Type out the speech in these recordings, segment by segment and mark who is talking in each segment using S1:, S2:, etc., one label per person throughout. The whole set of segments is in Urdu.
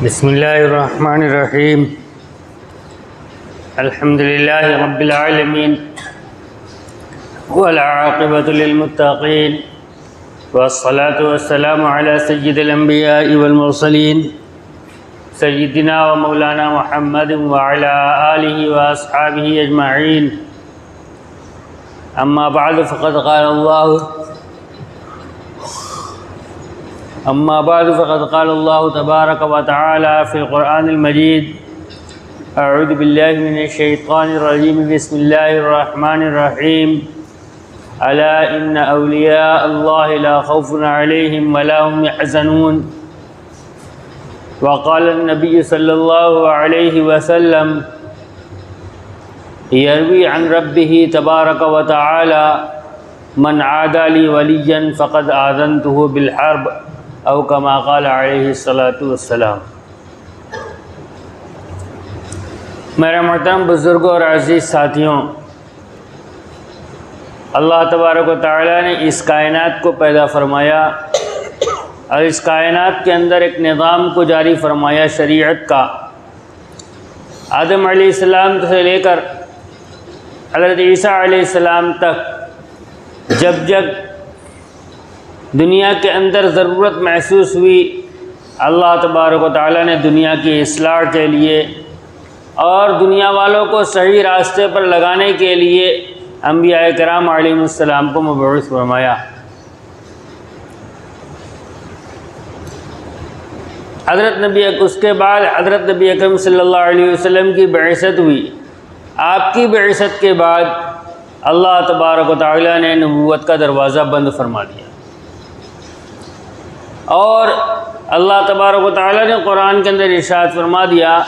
S1: بسم اللہ الرحمن الرحیم الحمد للہ رب العالمین والعاقبۃ للمتقین والصلاة والسلام علی سید الانبیاء والمرسلین سیدنا و مولانا محمد وعلی آلہ واصحابہ اجمعین اما بعد فقد قال اللہ تبارک و تعالی فی القرآن المجید اعوذ باللہ من الشیطان الرجیم بسم اللہ الرحمن الرحیم الا ان اولیاء اللہ لا خوف علیہم ولا هم يحزنون وقال النبی صلی اللہ علیہ وسلم یروی عن ربہ تبارک و تعالی من عادى لي وليا فقد آذنته بالحرب او کما قال علیہ الصلاۃ والسلام۔ میرے محترم بزرگوں اور عزیز ساتھیوں، اللہ تبارک و تعالیٰ نے اس کائنات کو پیدا فرمایا اور اس کائنات کے اندر ایک نظام کو جاری فرمایا شریعت کا۔ آدم علیہ السلام سے لے کر حضرت عیسیٰ علیہ السلام تک جب دنیا کے اندر ضرورت محسوس ہوئی، اللہ تبارک و تعالیٰ نے دنیا کی اصلاح کے لیے اور دنیا والوں کو صحیح راستے پر لگانے کے لیے انبیاء کرام علیہ السلام کو مبعوث فرمایا۔ اس کے بعد حضرت نبی اکرم صلی اللہ علیہ وسلم کی بعثت ہوئی۔ آپ کی بعثت کے بعد اللہ تبارک و تعالیٰ نے نبوت کا دروازہ بند فرما دیا، اور اللہ تبارک و تعالیٰ نے قرآن کے اندر ارشاد فرما دیا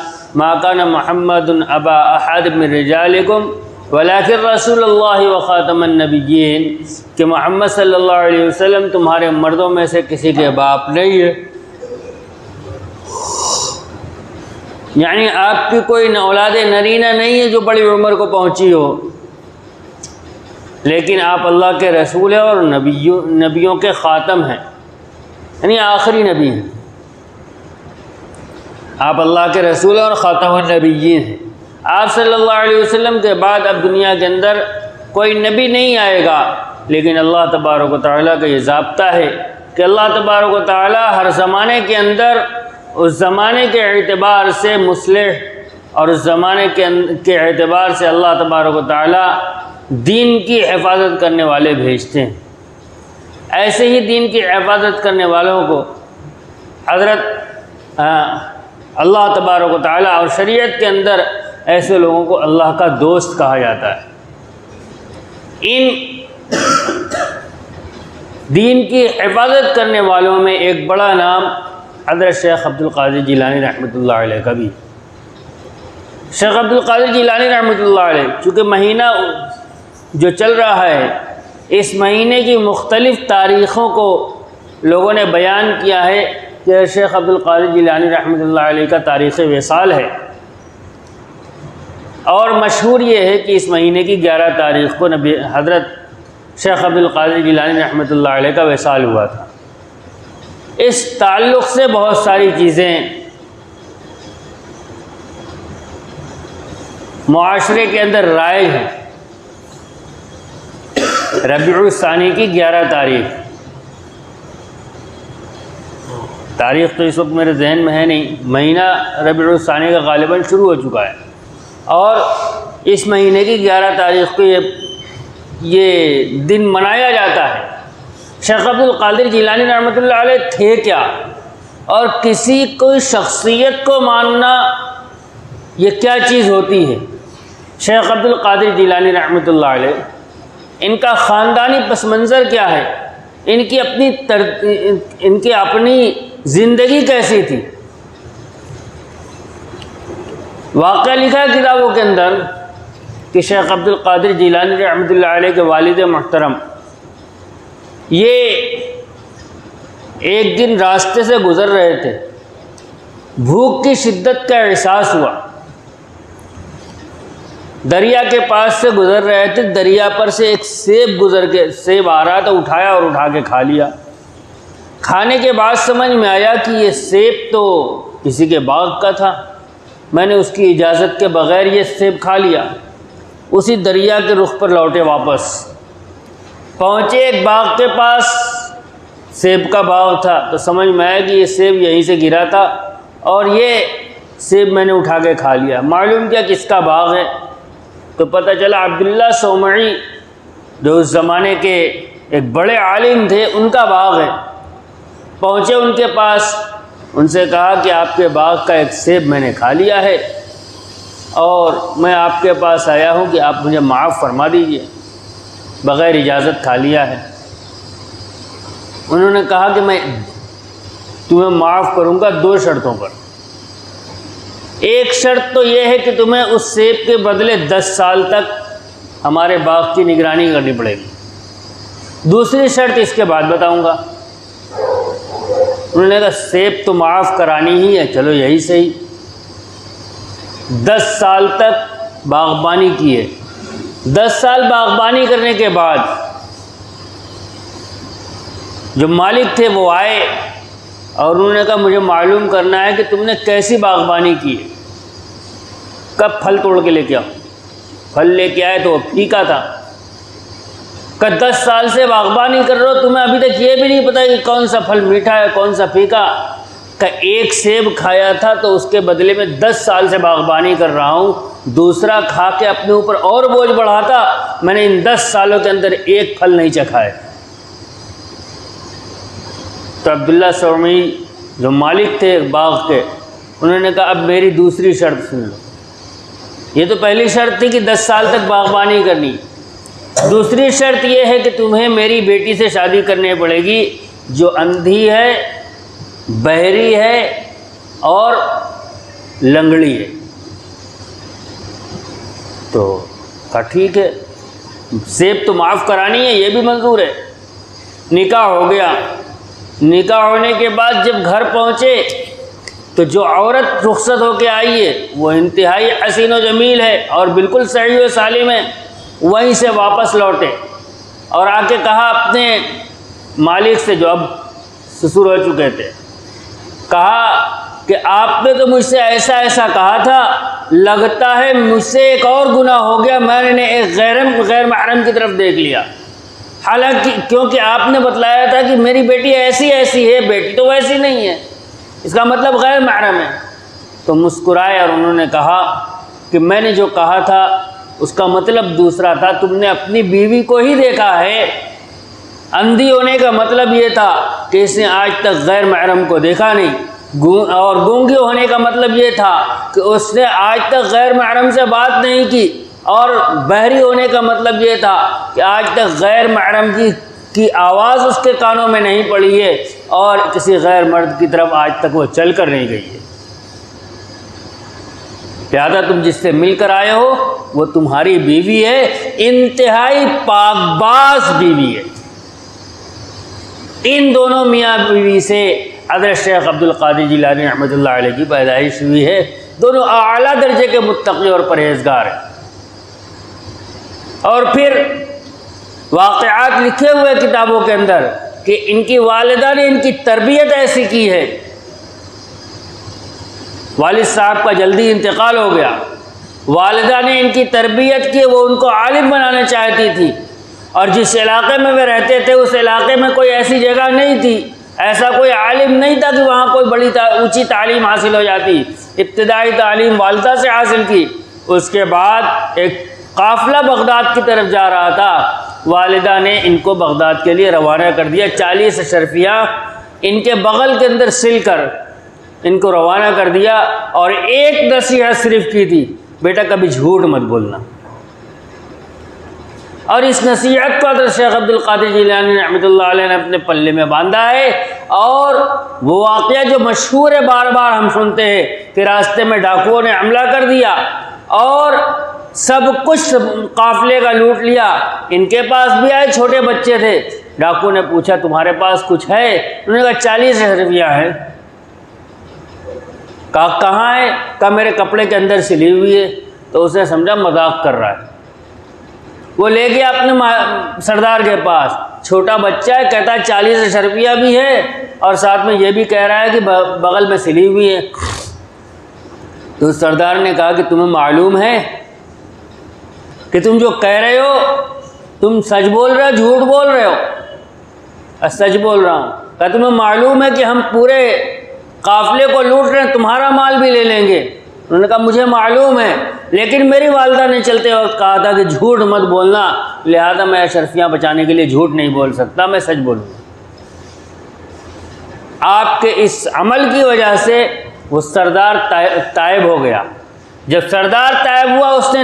S1: ما کان محمد ابا احد من رجالکم ولکن رسول اللہ وخاتم النبیین، کہ محمد صلی اللہ علیہ وسلم تمہارے مردوں میں سے کسی کے باپ نہیں ہے، یعنی آپ کی کوئی اولاد نرینہ نہیں ہے جو بڑی عمر کو پہنچی ہو، لیکن آپ اللہ کے رسول ہیں اور نبیوں کے خاتم ہیں، یعنی آخری نبی ہیں۔ آپ اللہ کے رسول اور خاتم النبیین ہیں۔ آپ صلی اللہ علیہ وسلم کے بعد اب دنیا کے اندر کوئی نبی نہیں آئے گا، لیکن اللہ تبارک و تعالیٰ کا یہ ضابطہ ہے کہ اللہ تبارک و تعالیٰ ہر زمانے کے اندر اس زمانے کے اعتبار سے مصلح اور اس زمانے کے اعتبار سے اللہ تبارک و تعالیٰ دین کی حفاظت کرنے والے بھیجتے ہیں۔ ایسے ہی دین کی حفاظت کرنے والوں کو حضرت اللہ تبارک و تعالیٰ اور شریعت کے اندر ایسے لوگوں کو اللہ کا دوست کہا جاتا ہے۔ ان دین کی حفاظت کرنے والوں میں ایک بڑا نام حضرت شیخ عبد القادر جیلانی رحمۃ اللہ علیہ کا بھی۔ شیخ عبد القادر جیلانی رحمۃ اللہ علیہ، چونکہ مہینہ جو چل رہا ہے، اس مہینے کی مختلف تاریخوں کو لوگوں نے بیان کیا ہے کہ شیخ عبد القادر جیلانی رحمۃ اللہ علیہ کا تاریخ وصال ہے، اور مشہور یہ ہے کہ اس مہینے کی 11 تاریخ کو حضرت شیخ عبد القادر جیلانی رحمۃ اللہ علیہ کا وصال ہوا تھا۔ اس تعلق سے بہت ساری چیزیں معاشرے کے اندر رائج ہیں۔ ربیع الثانی کی 11 تاریخ تو اس وقت میرے ذہن میں ہے نہیں، مہینہ ربیع الثانی کا غالباً شروع ہو چکا ہے، اور اس مہینے کی 11 تاریخ کو یہ دن منایا جاتا ہے۔ شیخ عبد القادر جیلانی رحمۃ اللہ علیہ تھے کیا، اور کسی کوئی شخصیت کو ماننا یہ کیا چیز ہوتی ہے؟ شیخ عبد القادر جیلانی رحمۃ اللہ علیہ، ان کا خاندانی پس منظر کیا ہے، ان کی اپنی زندگی کیسی تھی؟ واقعہ لکھا ہے کتابوں کے اندر کہ شیخ عبد القادر جیلانی رحمۃ اللہ علیہ کے والد محترم یہ ایک دن راستے سے گزر رہے تھے، بھوک کی شدت کا احساس ہوا، دریا کے پاس سے گزر رہے تھے، دریا پر سے ایک سیب آ رہا تھا، اٹھایا اور اٹھا کے کھا لیا۔ کھانے کے بعد سمجھ میں آیا کہ یہ سیب تو کسی کے باغ کا تھا، میں نے اس کی اجازت کے بغیر یہ سیب کھا لیا۔ اسی دریا کے رخ پر لوٹے، واپس پہنچے ایک باغ کے پاس، سیب کا باغ تھا، تو سمجھ میں آیا کہ یہ سیب یہیں سے گرا تھا اور یہ سیب میں نے اٹھا کے کھا لیا۔ معلوم کیا کس کا باغ ہے، تو پتہ چلا عبداللہ صومعی جو اس زمانے کے ایک بڑے عالم تھے، ان کا باغ ہے۔ پہنچے ان کے پاس، ان سے کہا کہ آپ کے باغ کا ایک سیب میں نے کھا لیا ہے اور میں آپ کے پاس آیا ہوں کہ آپ مجھے معاف فرما دیجئے، بغیر اجازت کھا لیا ہے۔ انہوں نے کہا کہ میں تمہیں معاف کروں گا 2 شرطوں پر۔ ایک شرط تو یہ ہے کہ تمہیں اس سیب کے بدلے 10 سال تک ہمارے باغ کی نگرانی کرنی پڑے گی، دوسری شرط اس کے بعد بتاؤں گا۔ انہوں نے کہا سیب تو معاف کرانی ہی ہے، چلو یہی صحیح۔ 10 سال تک باغبانی کی ہے۔ 10 سال باغبانی کرنے کے بعد جو مالک تھے وہ آئے اور انہوں نے کہا مجھے معلوم کرنا ہے کہ تم نے کیسی باغبانی کی ہے، کب پھل توڑ کے لے کے آؤ۔ پھل لے کے آئے تو وہ پھیکا تھا۔ کہ 10 سال سے باغبانی کر رہے ہو، تمہیں ابھی تک یہ بھی نہیں پتا کہ کون سا پھل میٹھا ہے کون سا پھیکا۔ کہ ایک سیب کھایا تھا تو اس کے بدلے میں 10 سال سے باغبانی کر رہا ہوں، دوسرا کھا کے اپنے اوپر اور بوجھ بڑھاتا، میں نے ان 10 سالوں کے اندر ایک پھل نہیں چکھا ہے۔ تو عبداللہ صومعی جو مالک تھے باغ کے، انہوں نے کہا اب میری دوسری شرط سن لو۔ یہ تو پہلی شرط تھی کہ 10 سال تک باغبانی کرنی، دوسری شرط یہ ہے کہ تمہیں میری بیٹی سے شادی کرنی پڑے گی جو اندھی ہے، بہری ہے اور لنگڑی ہے۔ تو کہا ٹھیک ہے، سیب تو معاف کرانی ہے، یہ بھی منظور ہے۔ نکاح ہو گیا۔ نکاح ہونے کے بعد جب گھر پہنچے تو جو عورت رخصت ہو کے آئی ہے وہ انتہائی حسین و جمیل ہے اور بالکل صحیح و سالم ہے، وہیں سے واپس لوٹے اور آ کے کہا اپنے مالک سے جو اب سسر ہو چکے تھے، کہا کہ آپ نے تو مجھ سے ایسا ایسا کہا تھا، لگتا ہے مجھ سے ایک اور گناہ ہو گیا، میں نے ایک غیر محرم کی طرف دیکھ لیا، حالانکہ کیونکہ آپ نے بتلایا تھا کہ میری بیٹی ایسی ایسی ہے، بیٹی تو ویسی نہیں ہے، اس کا مطلب غیر محرم ہے۔ تو مسکرائے اور انہوں نے کہا کہ میں نے جو کہا تھا اس کا مطلب دوسرا تھا، تم نے اپنی بیوی کو ہی دیکھا ہے، اندھی ہونے کا مطلب یہ تھا کہ اس نے آج تک غیر محرم کو دیکھا نہیں، اور گونگی ہونے کا مطلب یہ تھا کہ اس نے آج تک غیر محرم سے بات نہیں کی، اور بہری ہونے کا مطلب یہ تھا کہ آج تک غیر محرم کی آواز اس کے کانوں میں نہیں پڑی ہے اور کسی غیر مرد کی طرف آج تک وہ چل کر نہیں گئی ہے، لہذا تم جس سے مل کر آئے ہو وہ تمہاری بیوی ہے، انتہائی پاک باز بیوی ہے۔ ان دونوں میاں بیوی سے حضرت شیخ عبد القادر جیلانی رحمۃ اللہ علیہ کی پیدائش ہوئی ہے، دونوں اعلیٰ درجے کے متقی اور پرہیزگار ہیں۔ اور پھر واقعات لکھے ہوئے کتابوں کے اندر کہ ان کی والدہ نے ان کی تربیت ایسی کی ہے، والد صاحب کا جلدی انتقال ہو گیا، والدہ نے ان کی تربیت کی، وہ ان کو عالم بنانا چاہتی تھی، اور جس علاقے میں وہ رہتے تھے اس علاقے میں کوئی ایسی جگہ نہیں تھی، ایسا کوئی عالم نہیں تھا کہ وہاں کوئی بڑی اونچی تعلیم حاصل ہو جاتی۔ ابتدائی تعلیم والدہ سے حاصل کی، اس کے بعد ایک قافلہ بغداد کی طرف جا رہا تھا، والدہ نے ان کو بغداد کے لیے روانہ کر دیا، 40 اشرفیہ ان کے بغل کے اندر سل کر ان کو روانہ کر دیا، اور ایک نصیحت صرف کی تھی، بیٹا کبھی جھوٹ مت بولنا۔ اور اس نصیحت کو حضرت شیخ عبد القادر جیلانی رحمۃ اللہ علیہ نے اپنے پلے میں باندھا ہے، اور وہ واقعہ جو مشہور ہے بار بار ہم سنتے ہیں کہ راستے میں ڈاکوؤں نے حملہ کر دیا اور سب کچھ قافلے کا لوٹ لیا، ان کے پاس بھی آئے، چھوٹے بچے تھے، ڈاکو نے پوچھا تمہارے پاس کچھ ہے؟ انہوں نے کہا 40 اشرفیہ ہیں۔ کہا کہاں ہے؟ کہا میرے کپڑے کے اندر سلی ہوئی ہے۔ تو اس نے سمجھا مذاق کر رہا ہے، وہ لے گیا اپنے سردار کے پاس، چھوٹا بچہ ہے، کہتا ہے 40 اشرفیہ بھی ہے اور ساتھ میں یہ بھی کہہ رہا ہے کہ بغل میں سلی ہوئی ہے۔ تو اس سردار نے کہا کہ تمہیں معلوم ہے کہ تم جو کہہ رہے ہو تم سچ بول رہے ہو جھوٹ بول رہے ہو؟ سچ بول رہا ہوں۔ کہا تمہیں معلوم ہے کہ ہم پورے قافلے کو لوٹ رہے ہیں، تمہارا مال بھی لے لیں گے؟ انہوں نے کہا مجھے معلوم ہے، لیکن میری والدہ نے چلتے وقت کہا تھا کہ جھوٹ مت بولنا، لہذا میں اشرفیاں بچانے کے لیے جھوٹ نہیں بول سکتا، میں سچ بولوں گا۔ آپ کے اس عمل کی وجہ سے وہ سردار تائب ہو گیا۔ جب سردار تائب ہوا، اس نے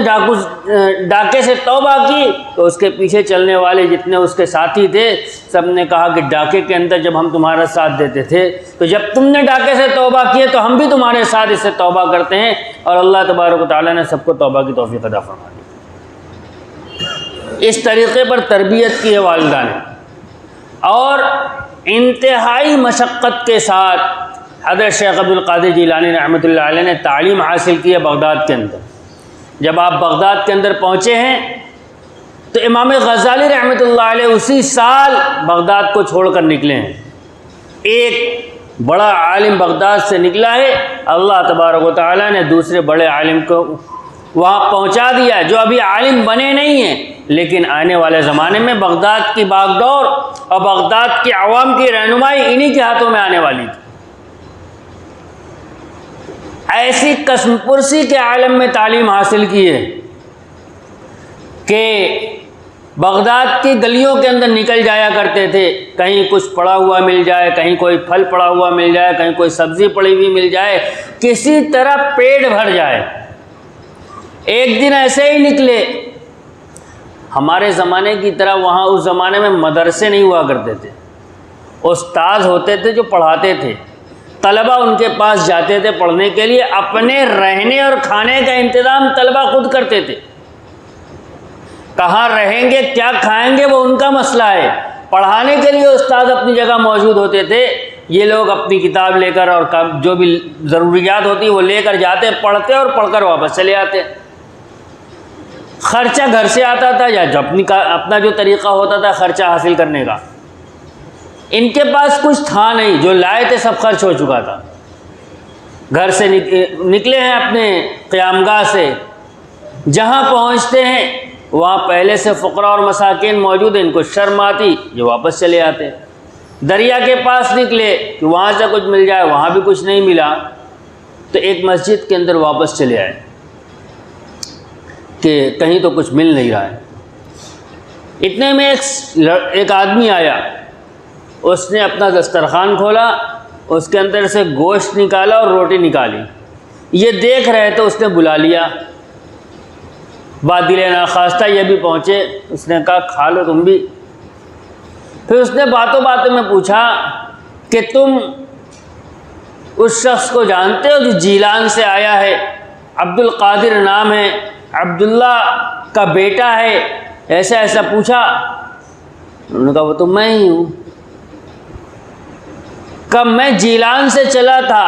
S1: ڈاکے سے توبہ کی، تو اس کے پیچھے چلنے والے جتنے اس کے ساتھی تھے سب نے کہا کہ ڈاکے کے اندر جب ہم تمہارا ساتھ دیتے تھے تو جب تم نے ڈاکے سے توبہ کی تو ہم بھی تمہارے ساتھ اس سے توبہ کرتے ہیں، اور اللہ تبارک و تعالیٰ نے سب کو توبہ کی توفیق عطا فرما دی۔ اس طریقے پر تربیت کی ہے والدہ نے، اور انتہائی مشقت کے ساتھ حضرت شیخ عبد القادر جیلانی رحمۃ اللہ علیہ نے تعلیم حاصل کی ہے بغداد کے اندر۔ جب آپ بغداد کے اندر پہنچے ہیں تو امام غزالی رحمۃ اللہ علیہ اسی سال بغداد کو چھوڑ کر نکلے ہیں۔ ایک بڑا عالم بغداد سے نکلا ہے، اللہ تبارک و تعالیٰ نے دوسرے بڑے عالم کو وہاں پہنچا دیا، جو ابھی عالم بنے نہیں ہیں، لیکن آنے والے زمانے میں بغداد کی باغ ڈور اور بغداد کی عوام کی رہنمائی انہی کے ہاتھوں میں آنے والی تھی۔ ایسی قسم پرسی کے عالم میں تعلیم حاصل کی ہے کہ بغداد کی گلیوں کے اندر نکل جایا کرتے تھے، کہیں کچھ پڑا ہوا مل جائے، کہیں کوئی پھل پڑا ہوا مل جائے، کہیں کوئی سبزی پڑی ہوئی مل جائے، کسی طرح پیٹ بھر جائے۔ ایک دن ایسے ہی نکلے، ہمارے زمانے کی طرح وہاں اس زمانے میں مدرسے نہیں ہوا کرتے تھے، استاد ہوتے تھے جو پڑھاتے تھے، طلبہ ان کے پاس جاتے تھے پڑھنے کے لیے، اپنے رہنے اور کھانے کا انتظام طلبہ خود کرتے تھے۔ کہاں رہیں گے کیا کھائیں گے وہ ان کا مسئلہ ہے، پڑھانے کے لیے استاد اپنی جگہ موجود ہوتے تھے، یہ لوگ اپنی کتاب لے کر اور جو بھی ضروریات ہوتی وہ لے کر جاتے، پڑھتے اور پڑھ کر واپس چلے آتے۔ خرچہ گھر سے آتا تھا یا اپنا جو طریقہ ہوتا تھا خرچہ حاصل کرنے کا، ان کے پاس کچھ تھا نہیں، جو لائے تھے سب خرچ ہو چکا تھا۔ گھر سے نکلے ہیں اپنے قیام گاہ سے، جہاں پہنچتے ہیں وہاں پہلے سے فقراء اور مساکین موجود ہیں، ان کو شرم آتی، یہ واپس چلے آتے۔ دریا کے پاس نکلے کہ وہاں سے کچھ مل جائے، وہاں بھی کچھ نہیں ملا، تو ایک مسجد کے اندر واپس چلے آئے کہ کہیں تو کچھ مل نہیں رہا ہے۔ اتنے میں ایک آدمی آیا، اس نے اپنا دسترخوان کھولا، اس کے اندر سے گوشت نکالا اور روٹی نکالی، یہ دیکھ رہے تو اس نے بلا لیا، بادل ناخواستہ یہ بھی پہنچے، اس نے کہا کھا لو تم بھی۔ پھر اس نے باتوں باتوں میں پوچھا کہ تم اس شخص کو جانتے ہو جو جیلان سے آیا ہے، عبد القادر نام ہے، عبداللہ کا بیٹا ہے، ایسا ایسا پوچھا۔ انہوں نے کہا وہ تو میں ہی ہوں۔ کب میں جیلان سے چلا تھا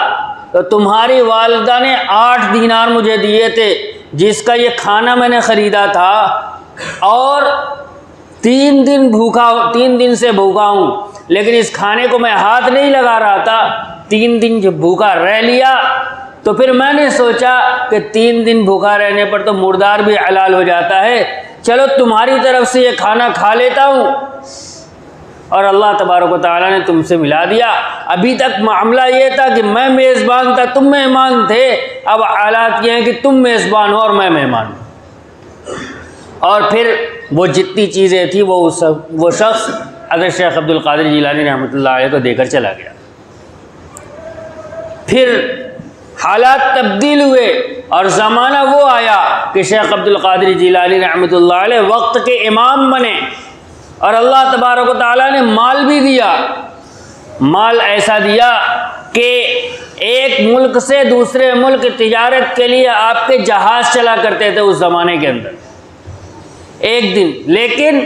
S1: تو تمہاری والدہ نے 8 دینار مجھے دیے تھے، جس کا یہ کھانا میں نے خریدا تھا، اور 3 دن سے بھوکا ہوں، لیکن اس کھانے کو میں ہاتھ نہیں لگا رہا تھا۔ 3 دن جب بھوکا رہ لیا تو پھر میں نے سوچا کہ 3 دن بھوکا رہنے پر تو مردار بھی حلال ہو جاتا ہے، چلو تمہاری طرف سے یہ کھانا کھا لیتا ہوں، اور اللہ تبارک و تعالیٰ نے تم سے ملا دیا۔ ابھی تک معاملہ یہ تھا کہ میں میزبان تھا، تم مہمان تھے، اب حالات یہ ہیں کہ تم میزبان ہو اور میں مہمان ہوں۔ اور پھر وہ جتنی چیزیں تھیں وہ شخص حضرت شیخ عبد القادر جیلانی رحمۃ اللہ علیہ کو دے کر چلا گیا۔ پھر حالات تبدیل ہوئے اور زمانہ وہ آیا کہ شیخ عبد القادر جیلانی رحمۃ اللہ علیہ وقت کے امام بنے، اور اللہ تبارک و تعالیٰ نے مال بھی دیا، مال ایسا دیا کہ ایک ملک سے دوسرے ملک تجارت کے لیے آپ کے جہاز چلا کرتے تھے اس زمانے کے اندر ایک دن۔ لیکن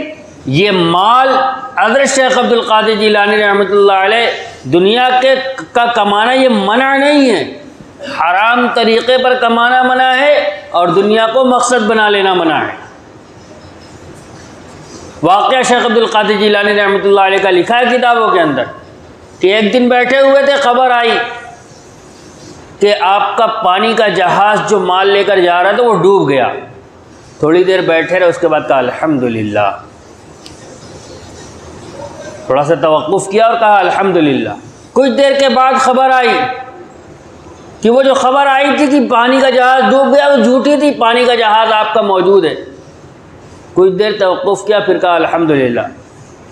S1: یہ مال حضرت شیخ عبد القادر جیلانی رحمۃ اللہ علیہ دنیا کا کمانا یہ منع نہیں ہے، حرام طریقے پر کمانا منع ہے اور دنیا کو مقصد بنا لینا منع ہے۔ واقعہ شیخ عبد القادر جیلانی رحمۃ اللہ علیہ کا لکھا ہے کتابوں کے اندر کہ ایک دن بیٹھے ہوئے تھے، خبر آئی کہ آپ کا پانی کا جہاز جو مال لے کر جا رہا تھا وہ ڈوب گیا. تھوڑی دیر بیٹھے رہے, اس کے بعد کہا الحمدللہ. تھوڑا سا توقف کیا اور کہا الحمدللہ. کچھ دیر کے بعد خبر آئی کہ وہ جو خبر آئی تھی کہ پانی کا جہاز ڈوب گیا وہ جھوٹی تھی, پانی کا جہاز آپ کا موجود ہے. کچھ دیر توقف کیا, پھر کہا الحمدللہ.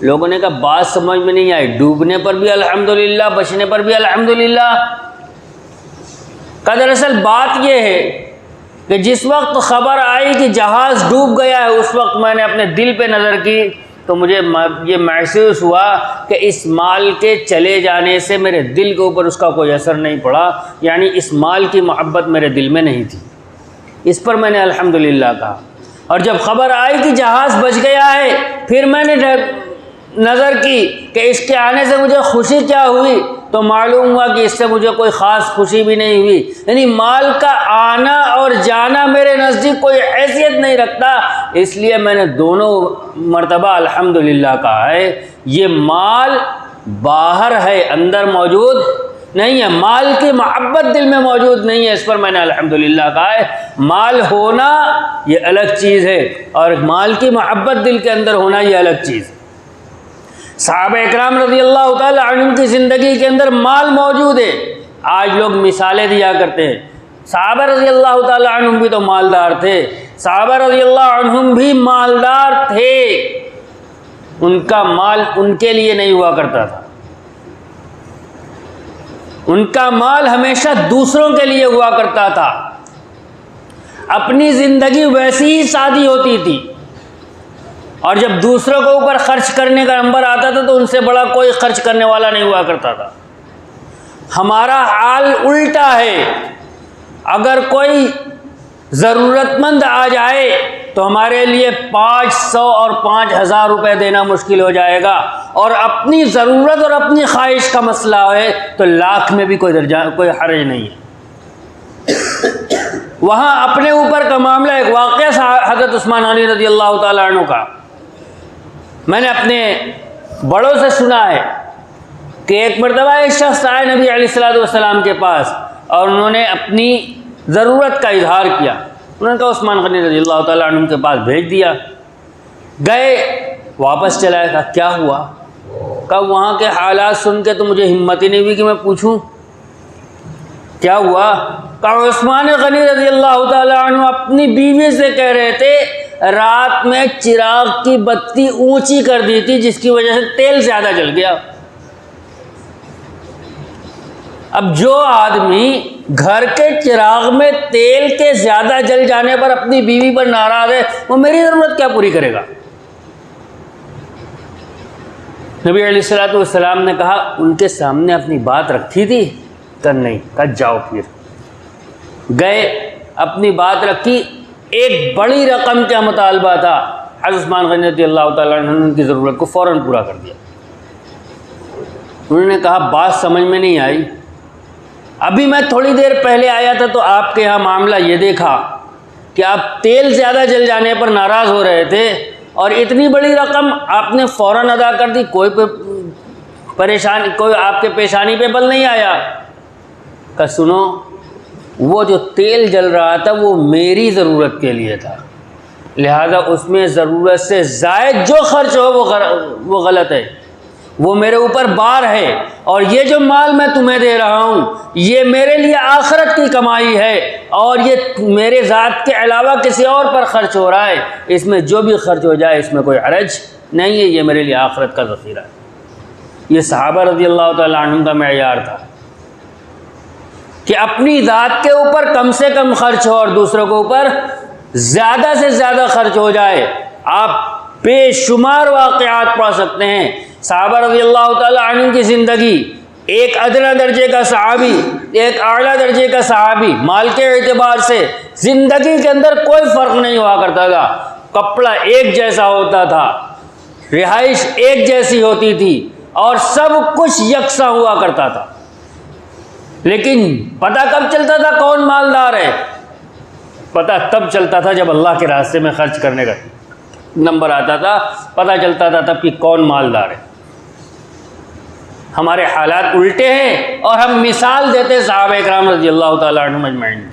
S1: لوگوں نے کہا بات سمجھ میں نہیں آئی, ڈوبنے پر بھی الحمدللہ, بچنے پر بھی الحمدللہ. کہ دراصل بات یہ ہے کہ جس وقت خبر آئی کہ جہاز ڈوب گیا ہے, اس وقت میں نے اپنے دل پہ نظر کی تو مجھے یہ محسوس ہوا کہ اس مال کے چلے جانے سے میرے دل کے اوپر اس کا کوئی اثر نہیں پڑا, یعنی اس مال کی محبت میرے دل میں نہیں تھی. اس پر میں نے الحمدللہ کہا. اور جب خبر آئی کہ جہاز بچ گیا ہے, پھر میں نے نظر کی کہ اس کے آنے سے مجھے خوشی کیا ہوئی, تو معلوم ہوا کہ اس سے مجھے کوئی خاص خوشی بھی نہیں ہوئی. یعنی مال کا آنا اور جانا میرے نزدیک کوئی حیثیت نہیں رکھتا, اس لیے میں نے دونوں مرتبہ الحمدللہ کہا ہے. یہ مال باہر ہے, اندر موجود نہیں ہے. مال کی محبت دل میں موجود نہیں ہے, اس پر میں نے الحمدللہ کہا ہے. مال ہونا یہ الگ چیز ہے اور مال کی محبت دل کے اندر ہونا یہ الگ چیز ہے. صحابہ اکرام رضی اللہ تعالی عنہم کی زندگی کے اندر مال موجود ہے. آج لوگ مثالیں دیا کرتے ہیں. صحابہ رضی اللہ تعالی عنہم بھی تو مالدار تھے, صحابہ رضی اللہ عنہم بھی مالدار تھے. ان کا مال ان کے لیے نہیں ہوا کرتا تھا, ان کا مال ہمیشہ دوسروں کے لیے ہوا کرتا تھا. اپنی زندگی ویسی ہی سادی ہوتی تھی, اور جب دوسروں کے اوپر خرچ کرنے کا نمبر آتا تھا تو ان سے بڑا کوئی خرچ کرنے والا نہیں ہوا کرتا تھا. ہمارا حال الٹا ہے. اگر کوئی ضرورت مند آ جائے تو ہمارے لیے 500 اور 5000 روپے دینا مشکل ہو جائے گا, اور اپنی ضرورت اور اپنی خواہش کا مسئلہ ہے تو لاکھ میں بھی کوئی حرج نہیں ہے. وہاں اپنے اوپر کا معاملہ, ایک واقعہ حضرت عثمان غنی رضی اللہ تعالیٰ عنہ کا میں نے اپنے بڑوں سے سنا ہے کہ ایک مرتبہ ایک شخص آئے نبی علیہ الصلوۃ والسلام کے پاس اور انہوں نے اپنی ضرورت کا اظہار کیا. انہوں نے کہا عثمان غنی رضی اللہ تعالیٰ عنہ کے پاس بھیج دیا. گئے, واپس چلائے. کہا کیا ہوا؟ کہا وہاں کے حالات سن کے تو مجھے ہمت ہی نہیں ہوئی کہ میں پوچھوں کیا ہوا. کہا عثمان غنی رضی اللہ تعالیٰ عنہ اپنی بیوی سے کہہ رہے تھے رات میں چراغ کی بتی اونچی کر دی تھی جس کی وجہ سے تیل زیادہ جل گیا. اب جو آدمی گھر کے چراغ میں تیل کے زیادہ جل جانے پر اپنی بیوی پر ناراض ہے, وہ میری ضرورت کیا پوری کرے گا؟ نبی علیہ الصلوۃ والسلام نے کہا ان کے سامنے اپنی بات رکھی تھی؟ کہ نہیں. کہا جاؤ. پھر گئے, اپنی بات رکھی. ایک بڑی رقم کا مطالبہ تھا. حضرت عثمان غنی رضی اللہ تعالیٰ عنہ نے ان کی ضرورت کو فوراً پورا کر دیا. انہوں نے کہا بات سمجھ میں نہیں آئی. ابھی میں تھوڑی دیر پہلے آیا تھا تو آپ کے یہاں معاملہ یہ دیکھا کہ آپ تیل زیادہ جل جانے پر ناراض ہو رہے تھے, اور اتنی بڑی رقم آپ نے فوراً ادا کر دی, کوئی پریشانی, کوئی آپ کے پیشانی پہ بل نہیں آیا. کہ سنو, وہ جو تیل جل رہا تھا وہ میری ضرورت کے لیے تھا, لہذا اس میں ضرورت سے زائد جو خرچ ہو وہ غلط ہے, وہ میرے اوپر بار ہے. اور یہ جو مال میں تمہیں دے رہا ہوں یہ میرے لیے آخرت کی کمائی ہے, اور یہ میرے ذات کے علاوہ کسی اور پر خرچ ہو رہا ہے, اس میں جو بھی خرچ ہو جائے اس میں کوئی حرج نہیں ہے, یہ میرے لیے آخرت کا ذخیرہ ہے. یہ صحابہ رضی اللہ تعالیٰ عنہم کا معیار تھا کہ اپنی ذات کے اوپر کم سے کم خرچ ہو اور دوسروں کے اوپر زیادہ سے زیادہ خرچ ہو جائے. آپ بے شمار واقعات پڑھ سکتے ہیں. صحابہ رضی اللہ تعالیٰ عنہ کی زندگی, ایک ادنا درجے کا صحابی, ایک اعلیٰ درجے کا صحابی, مال کے اعتبار سے زندگی کے اندر کوئی فرق نہیں ہوا کرتا تھا. کپڑا ایک جیسا ہوتا تھا, رہائش ایک جیسی ہوتی تھی, اور سب کچھ یکساں ہوا کرتا تھا. لیکن پتہ کب چلتا تھا کون مالدار ہے؟ پتہ تب چلتا تھا جب اللہ کے راستے میں خرچ کرنے کا نمبر آتا تھا, پتہ چلتا تھا تب کہ کون مالدار ہے. ہمارے حالات الٹے ہیں اور ہم مثال دیتے صحابہ اکرام رضی اللہ تعالیٰ عنہم اجمعین۔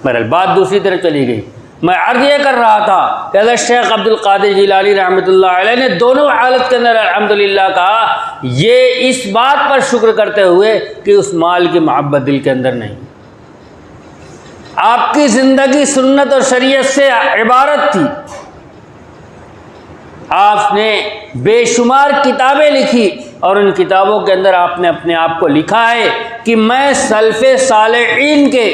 S1: بہرحال بات دوسری طرف چلی گئی۔ میں عرض یہ کر رہا تھا کہ حضرت شیخ عبد القادر جیلانی رحمۃ اللہ علیہ نے دونوں حالت کے اندر الحمدللہ کہا، یہ اس بات پر شکر کرتے ہوئے کہ اس مال کی محبت دل کے اندر نہیں۔ آپ کی زندگی سنت اور شریعت سے عبارت تھی، آپ نے بے شمار کتابیں لکھی اور ان کتابوں کے اندر آپ نے اپنے آپ کو لکھا ہے کہ میں سلف صالحین کے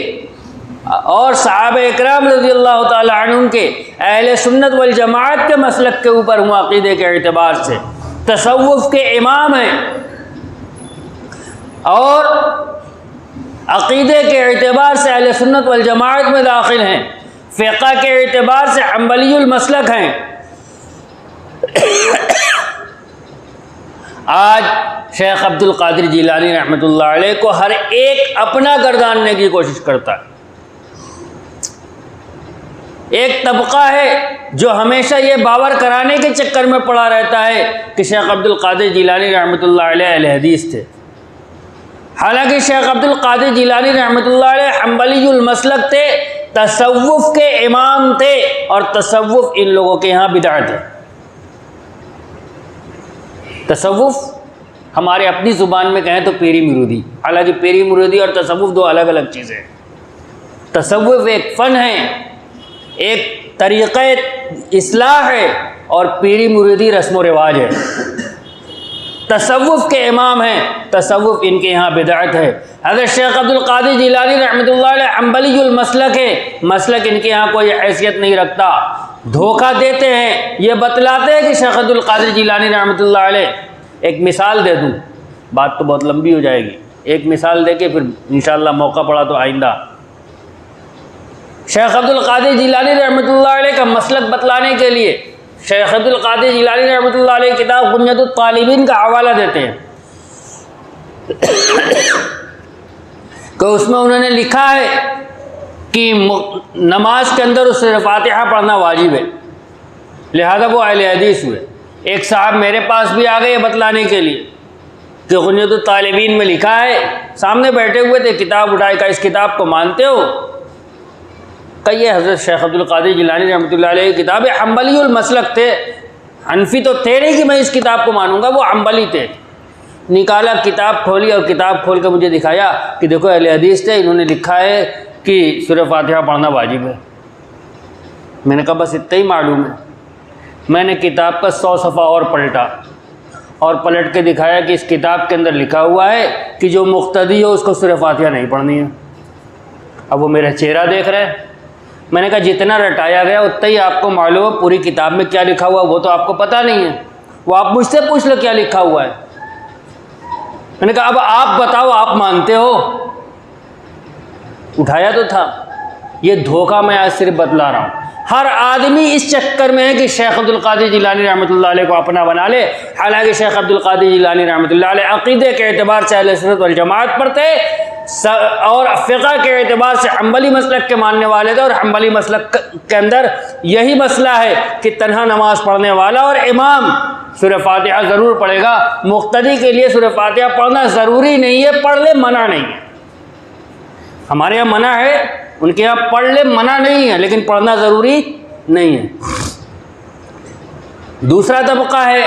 S1: اور صحابہ اکرام رضی اللہ تعالی عنہم کے اہل سنت والجماعت کے مسلک کے اوپر ہوں، عقیدے کے اعتبار سے تصوف کے امام ہیں، اور عقیدے کے اعتبار سے اہل سنت والجماعت میں داخل ہیں، فقہ کے اعتبار سے حنبلی المسلک ہیں۔ آج شیخ عبد القادر جیلانی رحمۃ اللہ علیہ کو ہر ایک اپنا گرداننے کی کوشش کرتا ہے۔ ایک طبقہ ہے جو ہمیشہ یہ باور کرانے کے چکر میں پڑا رہتا ہے کہ شیخ عبد القادر جیلانی رحمۃ اللہ علیہ اہل حدیث تھے، حالانکہ شیخ عبد القادر جیلانی رحمۃ اللہ علیہ حنبلی المسلک تھے، تصوف کے امام تھے، اور تصوف ان لوگوں کے یہاں بدعت ہے۔ تصوف ہمارے اپنی زبان میں کہیں تو پیری مرودی، حالانکہ پیری مرودی اور تصوف دو الگ الگ چیزیں ہیں۔ تصوف ایک فن ہے، ایک طریقہ اصلاح ہے، اور پیری مرودی رسم و رواج ہے۔ تصوف کے امام ہیں، تصوف ان کے یہاں بدعت ہے۔ حضرت شیخ عبد القادر جیلانی رحمۃ اللہ علیہ حنبلی المسلک ہے، مسلک ان کے یہاں کوئی حیثیت نہیں رکھتا، دھوکہ دیتے ہیں، یہ بتلاتے ہیں کہ شیخ عبد القادر جیلانی رحمۃ اللہ علیہ، ایک مثال دے دوں، بات تو بہت لمبی ہو جائے گی، ایک مثال دے کے پھر انشاءاللہ موقع پڑا تو آئندہ۔ شیخ عبد القادر جیلانی رحمۃ اللہ علیہ کا مسلک بتلانے کے لیے شیخ عبد القادر جیلانی رحمۃ اللہ علیہ کتاب غنیۃ الطالبین کا حوالہ دیتے ہیں کہ اس میں انہوں نے لکھا ہے کہ نماز کے اندر اس سے فاتحہ پڑھنا واجب ہے، لہذا وہ اہل حدیث ہوئے۔ ایک صاحب میرے پاس بھی آ گئے بتلانے کے لیے کہ غنیۃ الطالبین میں لکھا ہے، سامنے بیٹھے ہوئے تھے، کتاب اٹھائے، کہ اس کتاب کو مانتے ہو؟ کہ یہ حضرت شیخ عبد القادر جیلانی رحمۃ اللہ علیہ کی کتاب ہے، حنبلی المسلک تھے، حنفی تو تھے نہیں کہ میں اس کتاب کو مانوں گا، وہ حنبلی تھے۔ نکالا، کتاب کھولی اور کتاب کھول کے مجھے دکھایا کہ دیکھو اہل حدیث تھے، انہوں نے لکھا ہے کہ سورہ فاتحہ پڑھنا واجب ہے۔ میں نے کہا بس اتنا ہی معلوم ہے۔ میں نے کتاب کا 100 صفحہ اور پلٹا اور پلٹ کے دکھایا کہ اس کتاب کے اندر لکھا ہوا ہے کہ جو مقتدی ہو اس کو سورہ فاتحہ نہیں پڑھنی ہے۔ اب وہ میرا چہرہ دیکھ رہے ہیں۔ میں نے کہا جتنا رٹایا گیا اتنا ہی آپ کو معلوم ہے، پوری کتاب میں کیا لکھا ہوا وہ تو آپ کو پتہ نہیں ہے، وہ آپ مجھ سے پوچھ لو کیا لکھا ہوا ہے۔ میں نے کہا اب آپ بتاؤ، آپ مانتے ہو؟ اٹھایا تو تھا۔ یہ دھوکہ میں آج صرف بتلا رہا ہوں۔ ہر آدمی اس چکر میں ہے کہ شیخ عبد القادر جیلانی رحمۃ اللہ علیہ کو اپنا بنا لے، حالانکہ شیخ عبد القادر جیلانی رحمۃ اللہ علیہ عقیدے کے اعتبار سے اہل سنت والجماعت پر تھے، اور فقہ کے اعتبار سے حنبلی مسلک کے ماننے والے تھے، اور حنبلی مسلک کے اندر یہی مسئلہ ہے کہ تنہا نماز پڑھنے والا اور امام سورہ فاتحہ ضرور پڑھے گا، مقتدی کے لیے سورہ فاتحہ پڑھنا ضروری نہیں ہے، پڑھ لے منع نہیں ہے۔ ہمارے یہاں منع ہے، ان کے یہاں پڑھ لے منع نہیں ہے، لیکن پڑھنا ضروری نہیں ہے۔ دوسرا طبقہ ہے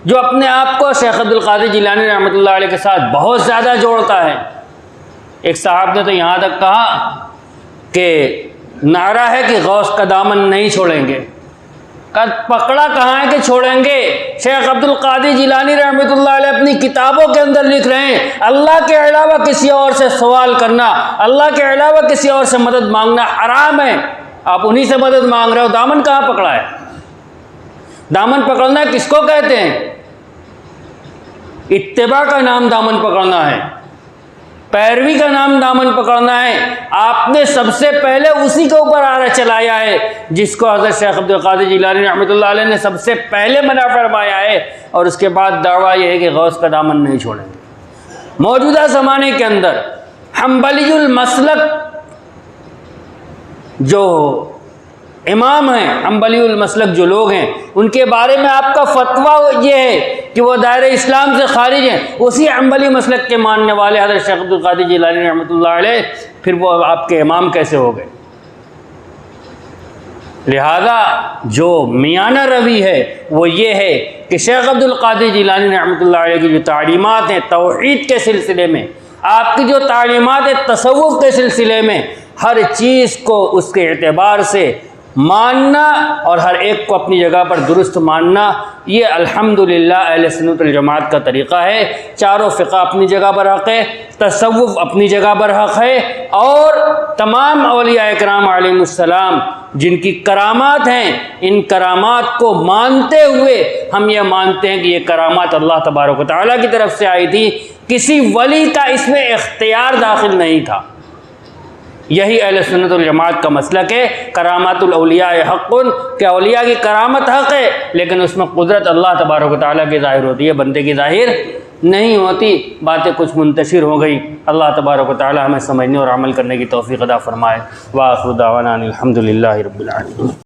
S1: جو اپنے آپ کو شیخ عبد القادر جیلانی رحمۃ اللہ علیہ کے ساتھ بہت زیادہ جوڑتا ہے۔ ایک صاحب نے تو یہاں تک کہا کہ نعرہ ہے کہ غوث کا دامن نہیں چھوڑیں گے۔ پکڑا کہاں ہے کہ چھوڑیں گے؟ شیخ عبد القادر جیلانی رحمۃ اللہ علیہ اپنی کتابوں کے اندر لکھ رہے ہیں اللہ کے علاوہ کسی اور سے سوال کرنا، اللہ کے علاوہ کسی اور سے مدد مانگنا حرام ہے۔ آپ انہی سے مدد مانگ رہے ہو، دامن کہاں پکڑا ہے؟ دامن پکڑنا کس کو کہتے ہیں؟ اتباع کا نام دامن پکڑنا ہے، پیروی کا نام دامن پکڑنا ہے۔ آپ نے سب سے پہلے اسی کے اوپر آرا چلایا ہے جس کو حضرت شیخ عبد القادر جیلانی رحمۃ اللہ علیہ نے سب سے پہلے منع فرمایا ہے، اور اس کے بعد دعویٰ یہ ہے کہ غوث کا دامن نہیں چھوڑیں گے۔ موجودہ زمانے کے اندر حنبلی المسلک جو امام ہیں، حنبلی المسلک جو لوگ ہیں، ان کے بارے میں آپ کا فتویٰ یہ ہے کہ وہ دائرہ اسلام سے خارج ہیں، اسی حنبلی مسلک کے ماننے والے حضرت شیخ عبد القادر جیلانی رحمۃ اللہ علیہ، پھر وہ آپ کے امام کیسے ہو گئے؟ لہذا جو میانہ روی ہے وہ یہ ہے کہ شیخ عبد القادر جیلانی رحمۃ اللہ علیہ کی جو تعلیمات ہیں توحید کے سلسلے میں، آپ کی جو تعلیمات ہیں تصوف کے سلسلے میں، ہر چیز کو اس کے اعتبار سے ماننا اور ہر ایک کو اپنی جگہ پر درست ماننا، یہ الحمدللہ اہل سنت والجماعت کا طریقہ ہے۔ چاروں فقہ اپنی جگہ پر حق ہے، تصوف اپنی جگہ پر حق ہے، اور تمام اولیاء اکرام علیہم السلام جن کی کرامات ہیں، ان کرامات کو مانتے ہوئے ہم یہ مانتے ہیں کہ یہ کرامات اللہ تبارک و تعالیٰ کی طرف سے آئی تھی، کسی ولی کا اس میں اختیار داخل نہیں تھا۔ یہی اہل سنت والجماعت کا مسلک ہے، کرامات الاولیاء حق، کہ اولیاء کی کرامت حق ہے، لیکن اس میں قدرت اللہ تبارک و تعالیٰ کی ظاہر ہوتی ہے، بندے کی ظاہر نہیں ہوتی۔ باتیں کچھ منتشر ہو گئی، اللہ تبارک و تعالیٰ ہمیں سمجھنے اور عمل کرنے کی توفیق عطا فرمائے۔ وآخر دعوانا ان الحمد للہ رب العالمین۔